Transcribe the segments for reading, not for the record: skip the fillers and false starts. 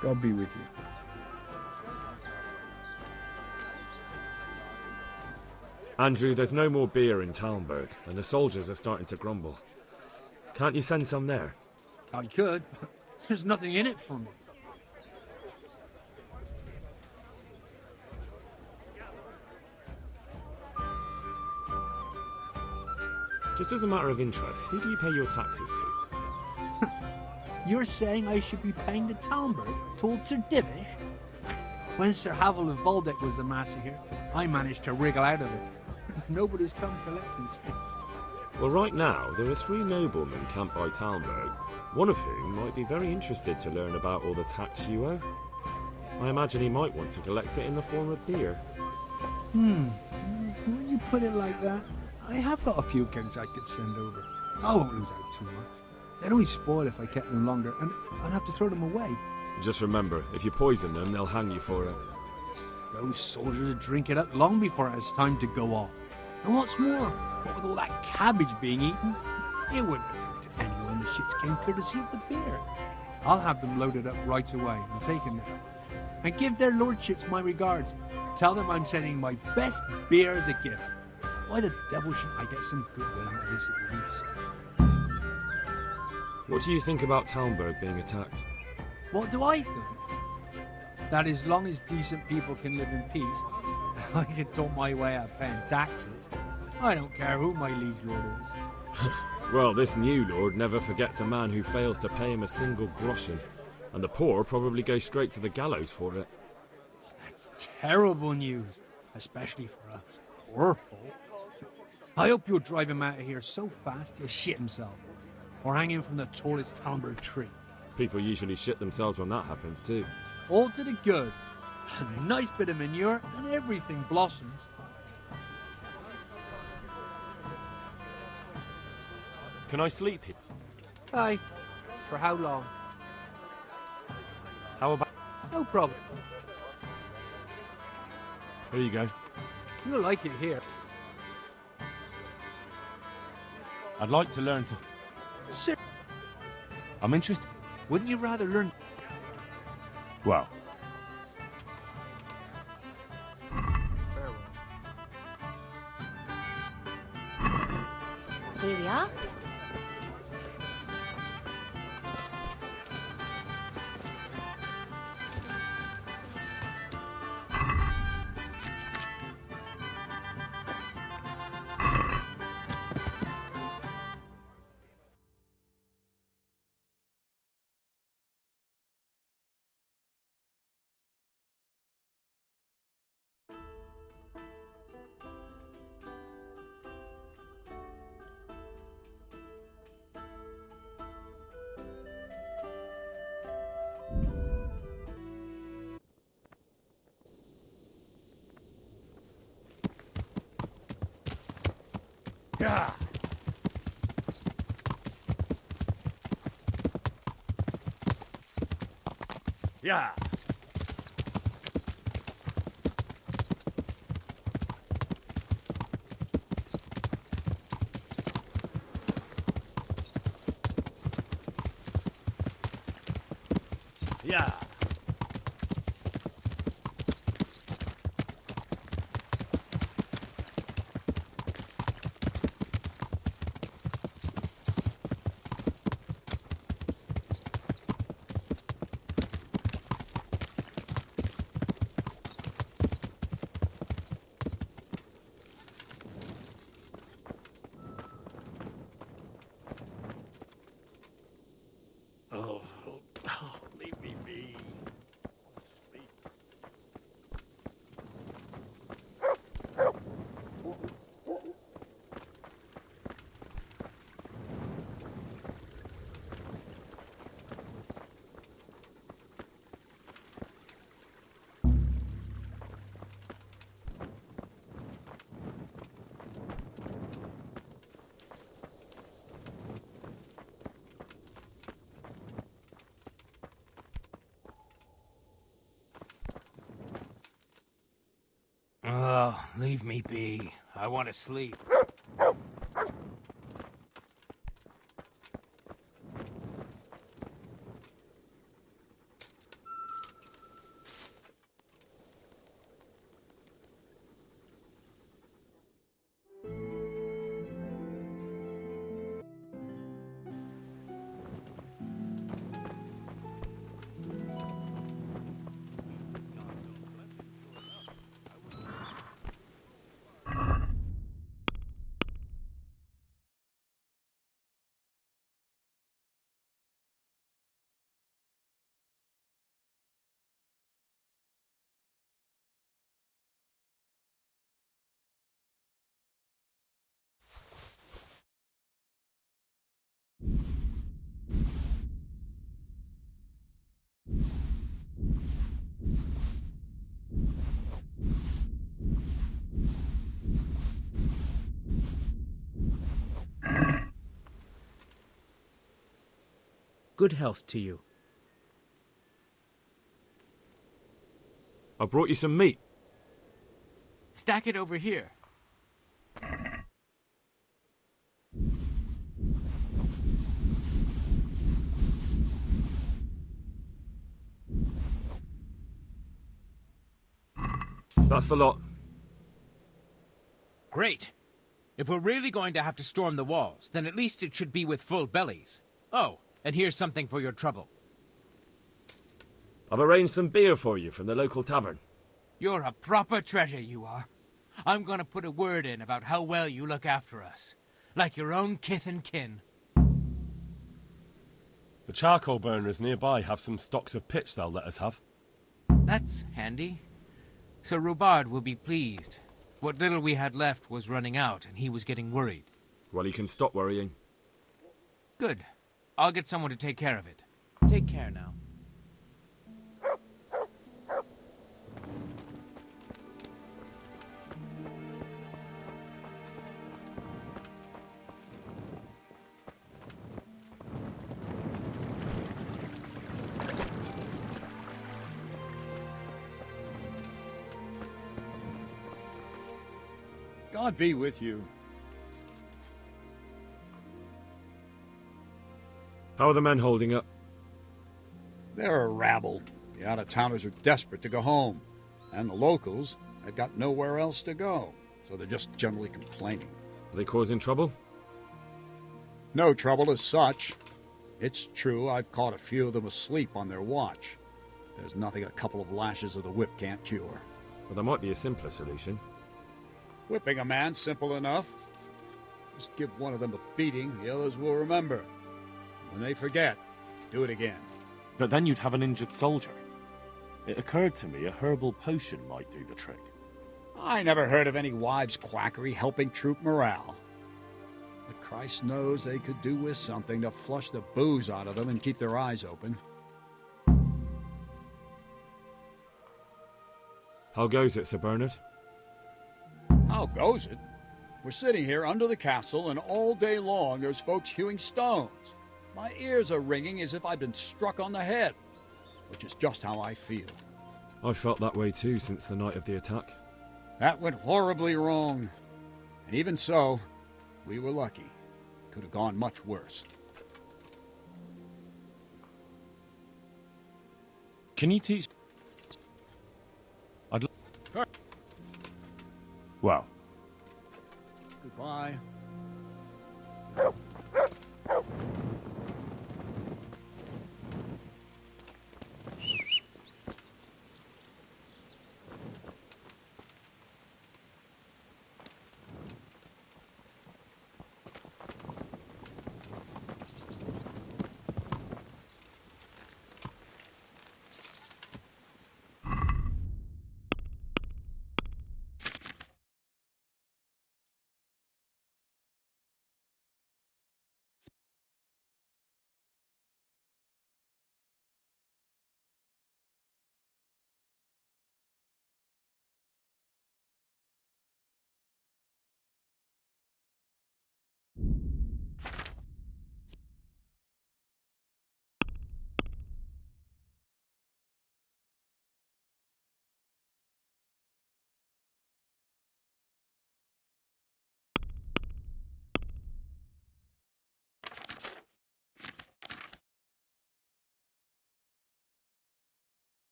God be with you. Andrew, there's no more beer in Talmberg, and the soldiers are starting to grumble. Can't you send some there? I could, but there's nothing in it for me. Just as a matter of interest, who do you pay your taxes to? You're saying I should be paying the Talmberg told Sir Divish? When Sir Havel of Voldeck was the master here, I managed to wriggle out of it. Nobody's come collecting since. Well, right now, there are 3 noblemen camped by Talmberg, one of whom might be very interested to learn about all the tax you owe. I imagine he might want to collect it in the form of beer. When you put it like that, I have got a few kegs I could send over. I won't lose out too much. They'd only spoil if I kept them longer, and I'd have to throw them away. Just remember, if you poison them, they'll hang you for it. Those soldiers would drink it up long before it has time to go off. And what's more, what with all that cabbage being eaten, it wouldn't occur to anyone the shits came courtesy of the beer. I'll have them loaded up right away and taken there. And give their lordships my regards. Tell them I'm sending my best beer as a gift. Why the devil shouldn't I get some goodwill out of this at least? What do you think about Talmberg being attacked? What do I think? That as long as decent people can live in peace, I can talk my way out of paying taxes. I don't care who my liege lord is. Well, this new lord never forgets a man who fails to pay him a single groschen, and the poor probably go straight to the gallows for it. That's terrible news, especially for us poor folk. I hope you'll drive him out of here so fast he'll shit himself, or hang him from the tallest Talmberg tree. People usually shit themselves when that happens too. All to the good. A nice bit of manure and everything blossoms. Can I sleep here? Aye. For how long? How about... No problem. Here you go. You'll like it here. I'd like to learn to... Sir, I'm interested... wouldn't you rather learn... Well... Here we are. Yeah. Yeah. Yeah. Leave me be. Oh, leave me be. I want to sleep. Good health to you. I brought you some meat. Stack it over here. That's the lot. Great. If we're really going to have to storm the walls, then at least it should be with full bellies. Oh, and here's something for your trouble. I've arranged some beer for you from the local tavern. You're a proper treasure, you are. I'm gonna put a word in about how well you look after us. Like your own kith and kin. The charcoal burners nearby have some stocks of pitch they'll let us have. That's handy. Sir Rubard will be pleased. What little we had left was running out, and he was getting worried. Well, he can stop worrying. Good. I'll get someone to take care of it. Take care now. God be with you. How are the men holding up? They're a rabble. The out-of-towners are desperate to go home. And the locals, they've got nowhere else to go. So they're just generally complaining. Are they causing trouble? No trouble as such. It's true I've caught a few of them asleep on their watch. There's nothing a couple of lashes of the whip can't cure. Well, there might be a simpler solution. Whipping a man, simple enough. Just give one of them a beating, the others will remember. When they forget, do it again. But then you'd have an injured soldier. It occurred to me a herbal potion might do the trick. I never heard of any wives' quackery helping troop morale. But Christ knows they could do with something to flush the booze out of them and keep their eyes open. How goes it, Sir Bernard? How goes it? We're sitting here under the castle, and all day long there's folks hewing stones. My ears are ringing as if I'd been struck on the head, which is just how I feel. I felt that way too since the night of the attack. That went horribly wrong. And even so, we were lucky. Could have gone much worse. Can you teach... Well, Goodbye.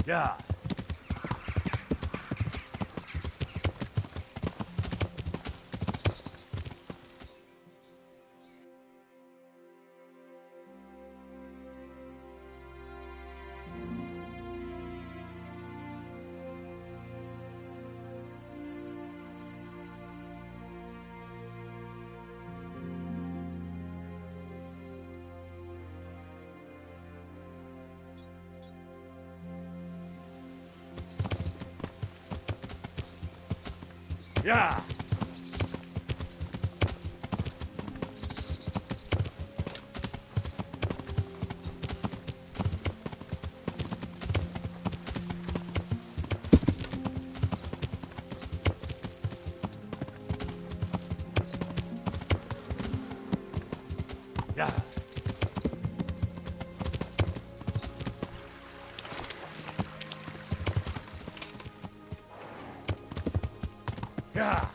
yeah. Yeah. Yeah.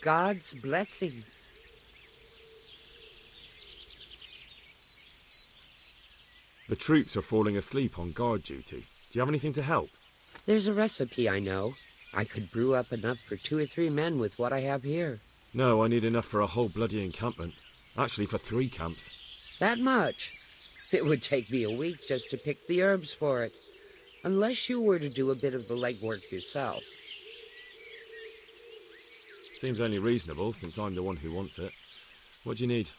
God's blessings. The troops are falling asleep on guard duty. Do you have anything to help? There's a recipe I know. I could brew up enough for 2 or 3 men with what I have here. No, I need enough for a whole bloody encampment. Actually, for 3 camps. That much? It would take me a week just to pick the herbs for it. Unless you were to do a bit of the legwork yourself. Seems only reasonable, since I'm the one who wants it. What do you need?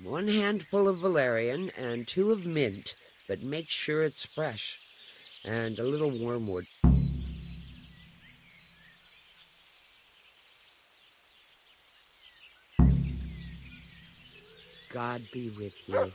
1 handful of valerian and 2 of mint, but make sure it's fresh. And a little wormwood. God be with you.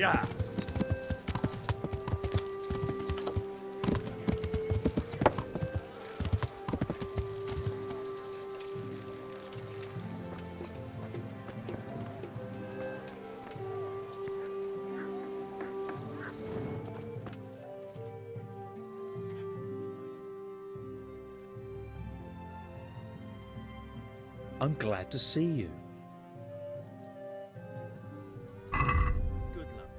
Yeah. I'm glad to see you. Good luck.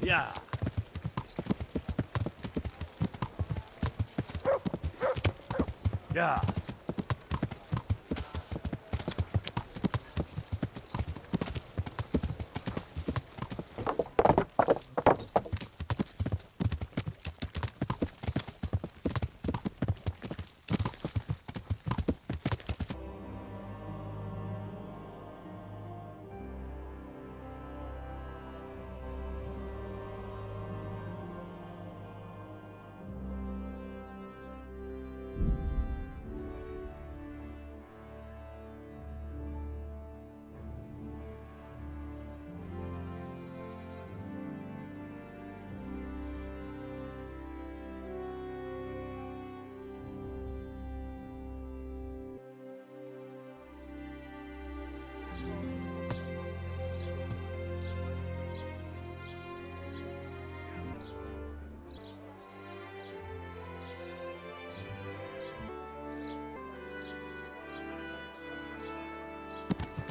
Yeah. Yeah.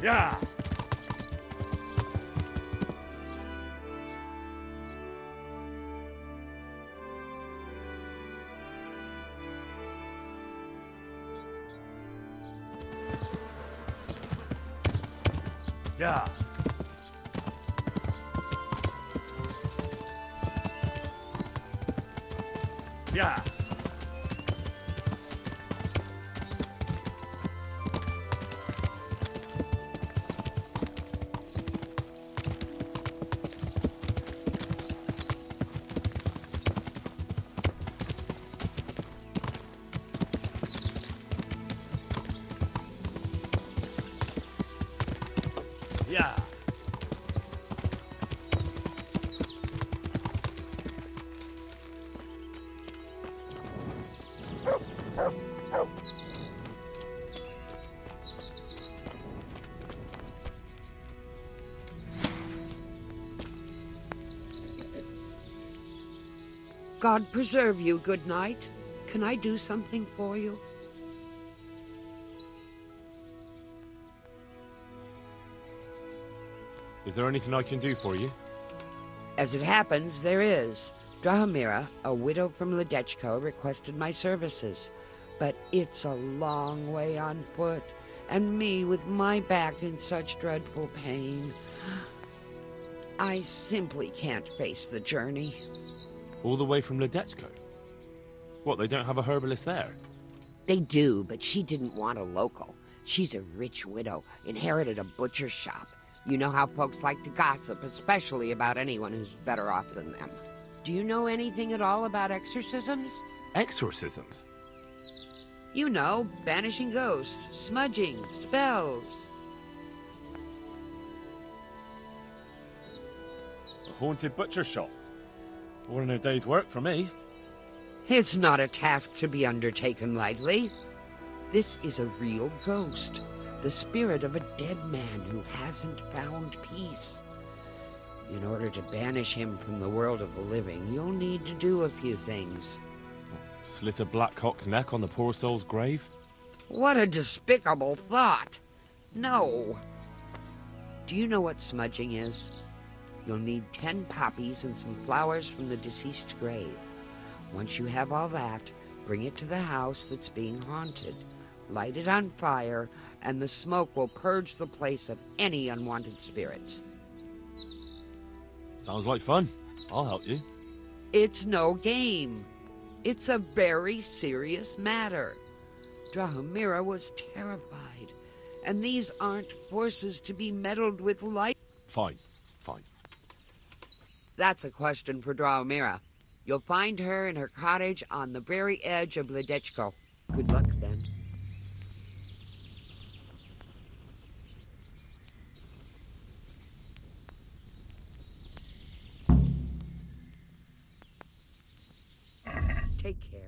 Yeah. Yeah. Yeah. Yeah. God preserve you, good night. Can I do something for you? Is there anything I can do for you? As it happens, there is. Drahomira, a widow from Ledechko, requested my services. But it's a long way on foot, and me with my back in such dreadful pain. I simply can't face the journey. All the way from Ledechko? What, they don't have a herbalist there? They do, but she didn't want a local. She's a rich widow, inherited a butcher shop. You know how folks like to gossip, especially about anyone who's better off than them. Do you know anything at all about exorcisms? Exorcisms? You know, banishing ghosts, smudging, spells. A haunted butcher shop? More than a day's work for me. It's not a task to be undertaken lightly. This is a real ghost. the spirit of a dead man who hasn't found peace. In order to banish him from the world of the living, you'll need to do a few things. Slit a black cock's neck on the poor soul's grave? What a despicable thought! No. Do you know what smudging is? You'll need 10 poppies and some flowers from the deceased grave. Once you have all that, bring it to the house that's being haunted. Light it on fire, and the smoke will purge the place of any unwanted spirits. Sounds like fun. I'll help you. It's no game. It's a very serious matter. Drahomira was terrified, and these aren't forces to be meddled with light. Fine. That's a question for Drahomira. You'll find her in her cottage on the very edge of Ledechko. Good luck, then. Take care.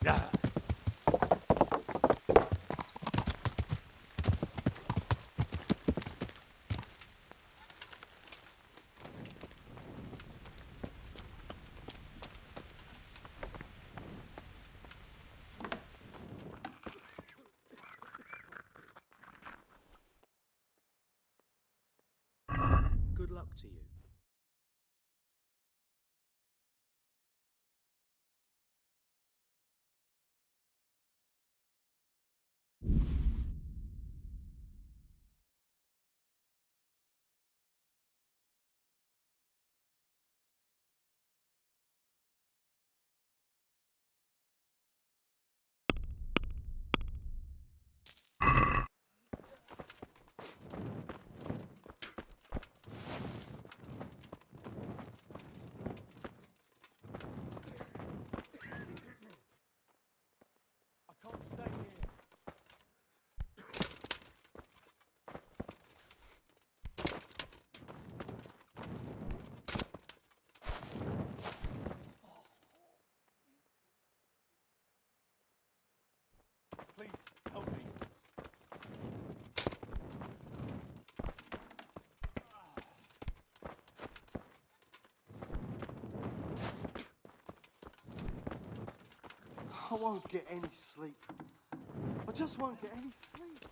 Yeah. Good luck to you. I can't stay here. Please, help me. I won't get any sleep. I just won't get any sleep.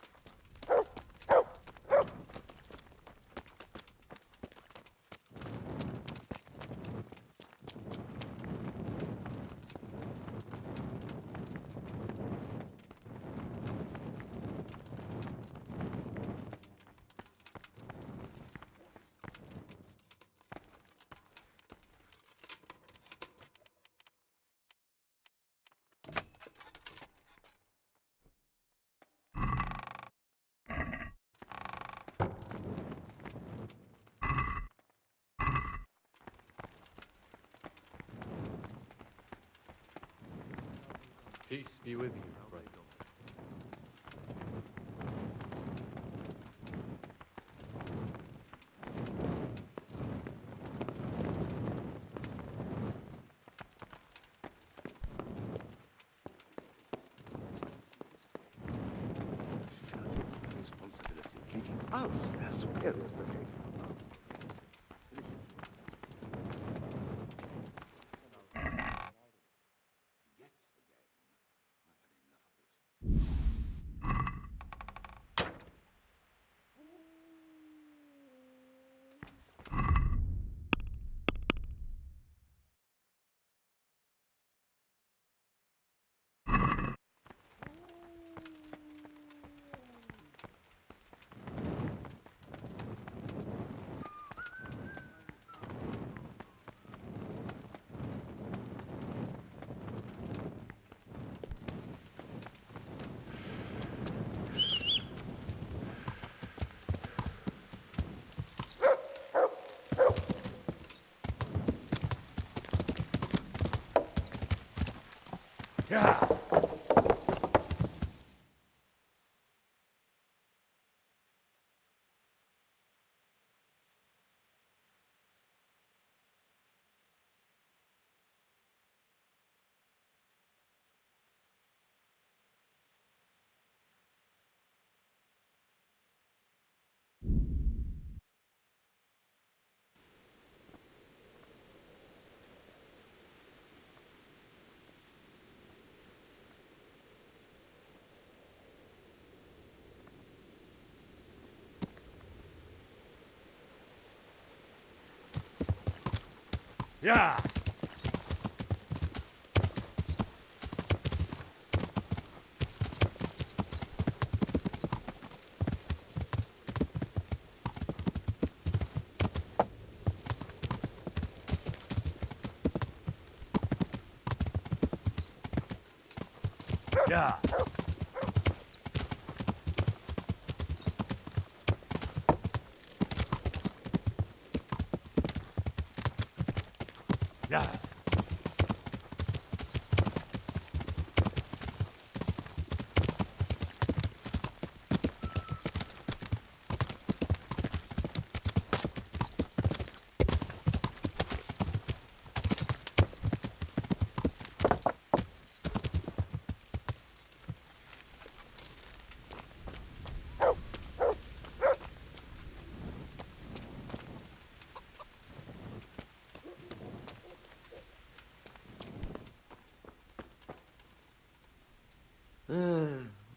Peace be with you, brother. Responsibilities leaving us their superiors to take. Yeah. Yeah. Yeah. Yeah.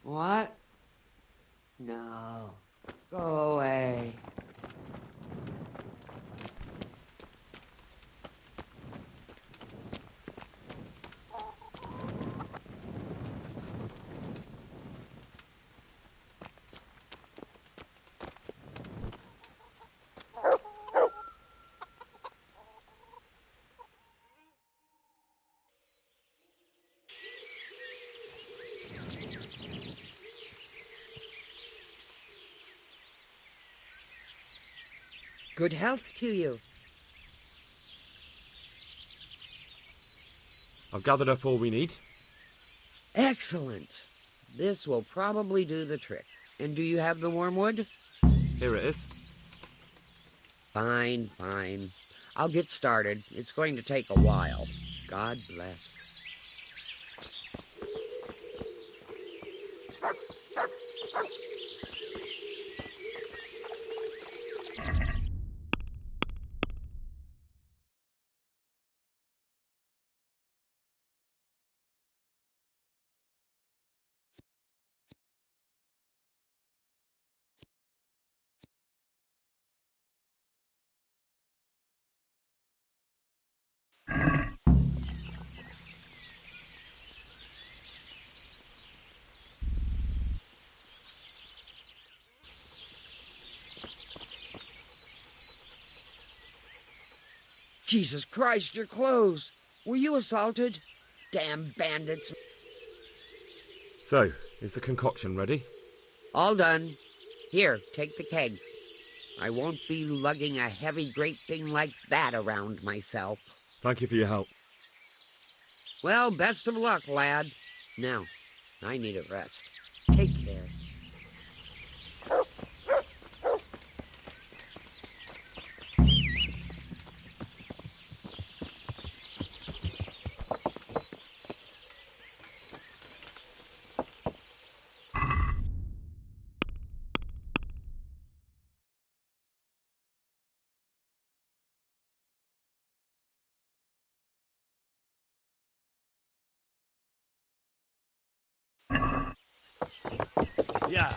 What? No. Go away. Good health to you. I've gathered up all we need. Excellent. This will probably do the trick. And do you have the wormwood? Here it is. Fine, fine. I'll get started. It's going to take a while. God bless. Jesus Christ, your clothes! Were you assaulted? Damn bandits. So, is the concoction ready? All done. Here, take the keg. I won't be lugging a heavy great thing like that around myself. Thank you for your help. Well, best of luck, lad. Now, I need a rest. Take care. Yeah.